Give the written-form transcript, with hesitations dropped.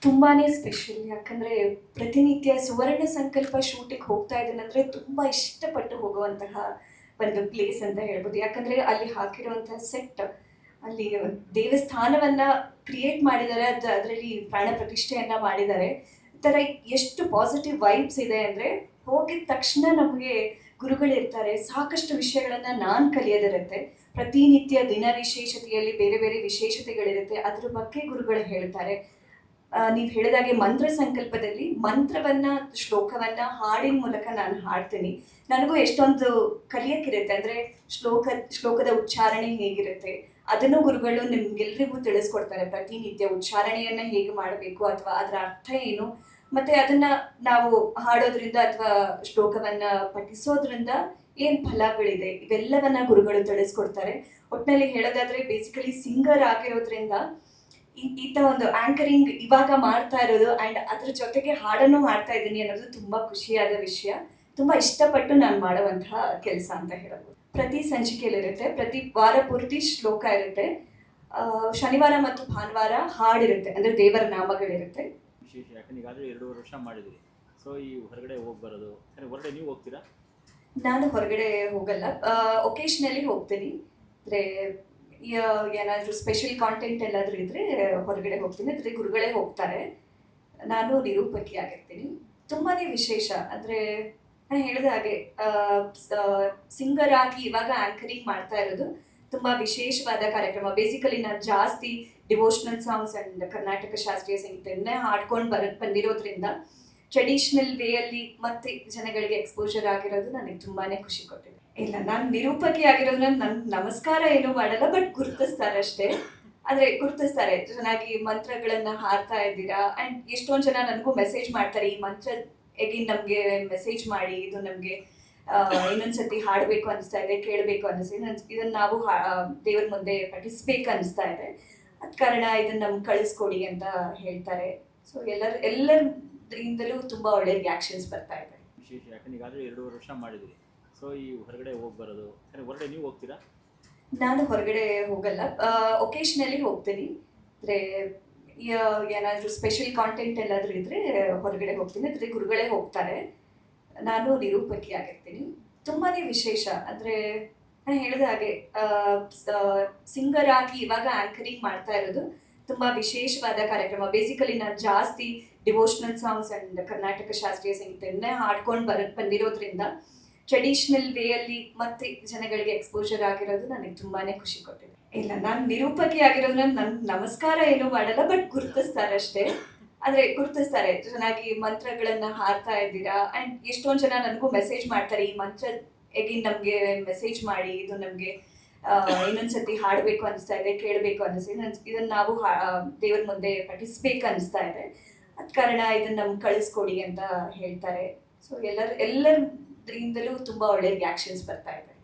ತುಂಬಾನೇ ಸ್ಪೆಷಲ್. ಯಾಕಂದ್ರೆ ಪ್ರತಿನಿತ್ಯ ಸುವರ್ಣ ಸಂಕಲ್ಪ ಶೂಟಿಗೆ ಹೋಗ್ತಾ ಇದ್ದೀನಂದ್ರೆ ತುಂಬಾ ಇಷ್ಟಪಟ್ಟು ಹೋಗುವಂತಹ ಒಂದು ಪ್ಲೇಸ್ ಅಂತ ಹೇಳ್ಬೋದು. ಯಾಕಂದ್ರೆ ಅಲ್ಲಿ ಹಾಕಿರುವಂತಹ ಸೆಟ್, ಅಲ್ಲಿ ದೇವಸ್ಥಾನವನ್ನ ಕ್ರಿಯೇಟ್ ಮಾಡಿದ್ದಾರೆ, ಅದರಲ್ಲಿ ಪ್ರಾಣ ಪ್ರತಿಷ್ಠೆಯನ್ನ ಮಾಡಿದ್ದಾರೆ. ಈ ಥರ ಎಷ್ಟು ಪಾಸಿಟಿವ್ ವೈಬ್ಸ್ ಇದೆ ಅಂದ್ರೆ ಹೋಗಿದ ತಕ್ಷಣ ನಮಗೆ ಗುರುಗಳಿರ್ತಾರೆ, ಸಾಕಷ್ಟು ವಿಷಯಗಳನ್ನ ನಾನು ಕಲಿಯೋದಿರುತ್ತೆ. ಪ್ರತಿನಿತ್ಯ ದಿನ ವಿಶೇಷತೆಯಲ್ಲಿ ಬೇರೆ ಬೇರೆ ವಿಶೇಷತೆಗಳಿರುತ್ತೆ, ಅದ್ರ ಬಗ್ಗೆ ಗುರುಗಳು ಹೇಳ್ತಾರೆ. ನೀವು ಹೇಳಿದಾಗೆ ಮಂತ್ರ ಸಂಕಲ್ಪದಲ್ಲಿ ಮಂತ್ರವನ್ನ, ಶ್ಲೋಕವನ್ನ ಹಾಡಿನ ಮೂಲಕ ನಾನು ಹಾಡ್ತೀನಿ. ನನಗೂ ಎಷ್ಟೊಂದು ಕಲಿಯಕ್ಕಿರುತ್ತೆ. ಅಂದ್ರೆ ಶ್ಲೋಕದ ಉಚ್ಚಾರಣೆ ಹೇಗಿರುತ್ತೆ ಅದನ್ನು ಗುರುಗಳು ನಿಮ್ಗೆಲ್ರಿಗೂ ತಿಳಿಸ್ಕೊಡ್ತಾರೆ. ಪ್ರತಿನಿತ್ಯ ಉಚ್ಚಾರಣೆಯನ್ನ ಹೇಗೆ ಮಾಡಬೇಕು ಅಥವಾ ಅದರ ಅರ್ಥ ಏನು, ಮತ್ತೆ ಅದನ್ನ ನಾವು ಹಾಡೋದ್ರಿಂದ ಅಥವಾ ಶ್ಲೋಕವನ್ನ ಪಠಿಸೋದ್ರಿಂದ ಏನ್ ಫಲಗಳಿದೆ ಇವೆಲ್ಲವನ್ನ ಗುರುಗಳು ತಿಳಿಸ್ಕೊಡ್ತಾರೆ. ಒಟ್ಟಿನಲ್ಲಿ ಹೇಳೋದಾದ್ರೆ ಬೇಸಿಕಲಿ ಸಿಂಗರ್ ಆಗಿರೋದ್ರಿಂದ ಈತ ಒಂದು ಆಂಕರಿಂಗ್ ಇವಾಗ ಮಾಡ್ತಾ ಇರೋದು ಅಂಡ್ ಅದ್ರ ಜೊತೆಗೆ ಹಾಡನ್ನು ಮಾಡ್ತಾ ಇದ್ದೀನಿ ಅನ್ನೋದು ತುಂಬಾ ಖುಷಿಯಾದ ವಿಷಯ. ತುಂಬಾ ಇಷ್ಟಪಟ್ಟು ನಾನು ಮಾಡುವಂತಹ ಕೆಲಸ ಅಂತ ಹೇಳಬಹುದು. ಪ್ರತಿ ಸಂಚಿಕೆಯಲ್ಲಿರುತ್ತೆ, ಪ್ರತಿ ವಾರ ಪೂರ್ತಿ ಶ್ಲೋಕ ಇರುತ್ತೆ, ಶನಿವಾರ ಮತ್ತು ಭಾನುವಾರ ಹಾಡಿರುತ್ತೆ, ಅಂದ್ರೆ ದೇವರ ನಾಮಗಳಿರುತ್ತೆ. ವಿಶೇಷ ಯಾಕಂದ್ರೆ ಈಗಾಗಲೇ 2.5 ವರ್ಷ ಮಾಡಿದ್ರಿ. ಸೊ ಈ ಹೊರಗಡೆ ಹೋಗಿ ಬರೋದು, ಹೊರಗಡೆ ನೀವು ಹೋಗ್ತೀರಾ? ನಾನು ಹೊರಗಡೆ ಹೋಗಲ್ಲ, ಒಕೇಶನಲ್ಲಿ ಹೋಗ್ತೀನಿ. ಅಂದ್ರೆ ಏನಾದರೂ ಸ್ಪೆಷಲ್ ಕಾಂಟೆಂಟ್ ಎಲ್ಲಾದರೂ ಇದ್ರೆ ಹೊರಗಡೆ ಹೋಗ್ತೀನಿ, ಅಂದರೆ ಗುರುಗಳೇ ಹೋಗ್ತಾರೆ. ನಾನು ನಿರೂಪಕಿ ಆಗಿರ್ತೀನಿ. ತುಂಬಾನೇ ವಿಶೇಷ. ಅಂದರೆ ನಾನು ಹೇಳಿದ ಹಾಗೆ ಸಿಂಗರ್ ಆಗಿ ಇವಾಗ ಆಂಕರಿಂಗ್ ಮಾಡ್ತಾ ಇರೋದು ತುಂಬ ವಿಶೇಷವಾದ ಕಾರ್ಯಕ್ರಮ. ಬೇಸಿಕಲಿ ನಾನು ಜಾಸ್ತಿ ಡಿವೋಷನಲ್ ಸಾಂಗ್ಸ್ ಆ್ಯಂಡ್ ಕರ್ನಾಟಕ ಶಾಸ್ತ್ರೀಯ ಸಂಗೀತವನ್ನೇ ಹಾಡ್ಕೊಂಡು ಬಂದಿರೋದ್ರಿಂದ ಟ್ರೆಡಿಷನಲ್ ವೇಯಲ್ಲಿ ಮತ್ತೆ ಜನಗಳಿಗೆ ಎಕ್ಸ್ಪೋಜರ್ ಆಗಿರೋದು ನನಗೆ ತುಂಬಾನೇ ಖುಷಿ ಕೊಟ್ಟಿದೆ. ಇಲ್ಲ, ನಾನು ನಿರೂಪಕಿ ಆಗಿರೋದ್ರಿಂದ ನನ್ ನಮಸ್ಕಾರ ಏನೂ ಮಾಡಲ್ಲ, ಬಟ್ ಗುರುತಿಸ್ತಾರೆ ಅಷ್ಟೇ. ಆದ್ರೆ ಗುರುತಿಸ್ತಾರೆ, ಚೆನ್ನಾಗಿ ಮಂತ್ರಗಳನ್ನ ಹಾಡ್ತಾ ಇದ್ದೀರಾ. ಅಂಡ್ ಎಷ್ಟೊಂದು ಜನ ನನಗೂ ಮೆಸೇಜ್ ಮಾಡ್ತಾರೆ, ಈ ಮಂತ್ರ ಎಗಿನ್ ನಮ್ಗೆ ಮೆಸೇಜ್ ಮಾಡಿ, ಇದು ನಮ್ಗೆ ಇನ್ನೊಂದ್ಸತಿ ಹಾಡ್ಬೇಕು ಅನಿಸ್ತಾ ಇದೆ, ಕೇಳಬೇಕು ಅನಿಸ್ತಿದೆ, ಇದನ್ನ ನಾವು ದೇವ್ರ ಮುಂದೆ ಪಠಿಸ್ಬೇಕು ಅನಿಸ್ತಾ ಇದೆ, ಅದ ಕಾರಣ ಇದನ್ನ ನಮ್ಗೆ ಕಳಿಸ್ಕೊಡಿ ಅಂತ ಹೇಳ್ತಾರೆ. ಸೊ ಎಲ್ಲರಿಂದಲೂ ತುಂಬಾ ಒಳ್ಳೆ ರಿಯಾಕ್ಷನ್ಸ್ ಬರ್ತಾ ಇದೆ. ವಿಶೇಷ ಯಾಕಂದ್ರೆ ಈಗಾಗಲೇ 2.5 ವರ್ಷ ಮಾಡಿದ್ರಿ. ಸೊ ಈ ಹೊರಗಡೆ ಹೋಗಿ ಬರೋದು, ಹೊರಗಡೆ ನೀವು ಹೋಗ್ತೀರಾ? ನಾನು ಹೊರಗಡೆ ಹೋಗಲ್ಲ, ಒಕೇಶನಲ್ಲಿ ಹೋಗ್ತೀನಿ. ಅಂದರೆ ಏನಾದರೂ ಸ್ಪೆಷಲ್ ಕಾಂಟೆಂಟ್ ಎಲ್ಲಾದರೂ ಇದ್ರೆ ಹೊರಗಡೆ ಹೋಗ್ತೀನಿ, ಅಂದರೆ ಗುರುಗಳೇ ಹೋಗ್ತಾರೆ. ನಾನು ನಿರೂಪಕಿ ಆಗಿರ್ತೀನಿ. ತುಂಬಾನೇ ವಿಶೇಷ. ಅಂದರೆ ನಾನು ಹೇಳಿದ ಹಾಗೆ ಸಿಂಗರ್ ಆಗಿ ಇವಾಗ ಆಂಕರಿಂಗ್ ಮಾಡ್ತಾ ಇರೋದು ತುಂಬ ವಿಶೇಷವಾದ ಕಾರ್ಯಕ್ರಮ. ಬೇಸಿಕಲಿ ನಾನು ಜಾಸ್ತಿ ಡಿವೋಷನಲ್ ಸಾಂಗ್ಸ್ ಆ್ಯಂಡ್ ಕರ್ನಾಟಕ ಶಾಸ್ತ್ರೀಯ ಸಂಗೀತವನ್ನೇ ಹಾಡ್ಕೊಂಡು ಬಂದಿರೋದ್ರಿಂದ ಟ್ರೆಡಿಷನಲ್ ವೇಯಲ್ಲಿ ಮತ್ತೆ ಜನಗಳಿಗೆ ಎಕ್ಸ್ಪೋಜರ್ ಆಗಿರೋದು ನನಗೆ ತುಂಬಾನೇ ಖುಷಿ ಕೊಟ್ಟಿದೆ. ಇಲ್ಲ, ನಾನು ನಿರೂಪಕಿ ಆಗಿರೋದ್ರಿಂದ ನನ್ ನಮಸ್ಕಾರ ಏನೂ ಮಾಡಲ್ಲ, ಬಟ್ ಗುರುತಿಸ್ತಾರೆ ಅಷ್ಟೇ. ಆದ್ರೆ ಗುರುತಿಸ್ತಾರೆ, ಚೆನ್ನಾಗಿ ಮಂತ್ರಗಳನ್ನ ಹಾಡ್ತಾ ಇದ್ದೀರಾ. ಅಂಡ್ ಎಷ್ಟೊಂದು ಜನ ನನಗೂ ಮೆಸೇಜ್ ಮಾಡ್ತಾರೆ, ಈ ಮಂತ್ರ ಎಗಿನ್ ನಮ್ಗೆ ಮೆಸೇಜ್ ಮಾಡಿ, ಇದು ನಮ್ಗೆ ಇನ್ನೊಂದ್ಸತಿ ಹಾಡ್ಬೇಕು ಅನಿಸ್ತಾ ಇದೆ, ಕೇಳಬೇಕು ಅನಿಸ್ತಿದೆ, ಇದನ್ನ ನಾವು ದೇವ್ರ ಮುಂದೆ ಪಠಿಸ್ಬೇಕು ಅನಿಸ್ತಾ ಇದೆ, ಅದ ಕಾರಣ ಇದನ್ನ ನಮ್ಗೆ ಕಳಿಸ್ಕೊಡಿ ಅಂತ ಹೇಳ್ತಾರೆ. ಸೊ ಎಲ್ಲರಿಂದಲೂ ತುಂಬಾ ಒಳ್ಳೆ ರಿಯಾಕ್ಷನ್ಸ್ ಬರ್ತಾ ಇದೆ.